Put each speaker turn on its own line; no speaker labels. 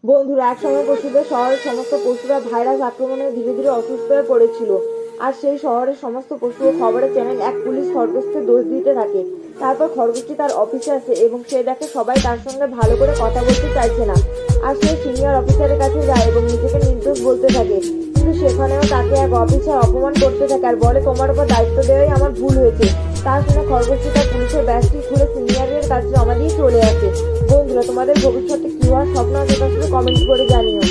বন্ধুরা, একসময় পশুদের শহরের সমস্ত পশুরা ভাইরাস আক্রমণে ধীরে ধীরে অসুস্থ হয়ে পড়েছিল। আর সেই শহরের সমস্ত পশু ও খবরের চ্যানেল এক পুলিশ খরগোশকে দোষ দিতে থাকে। তারপর খরগোশটি তার অফিসে আসে এবং সে দেখে সবাই তার সঙ্গে ভালো করে কথা বলতে চাইছে না। আর সে সিনিয়র অফিসারের কাছে যায় এবং নিজেকে নির্দোষ বলতে থাকে, কিন্তু সেখানেও তাকে এক অফিসার অপমান করতে থাকে আর বলে, তোমার উপর দায়িত্ব দেওয়াই আমার ভুল হয়েছে। তা শুনে খরগোশটি তার পুলিশের ব্যাজটি খুলে সিনিয়রের কাছে জমা দিয়ে চলে আসে। বন্ধুরা, তোমাদের ভবিষ্যতে কি হওয়ার স্বপ্ন আছে তা শুধু কমেন্ট করে জানিও।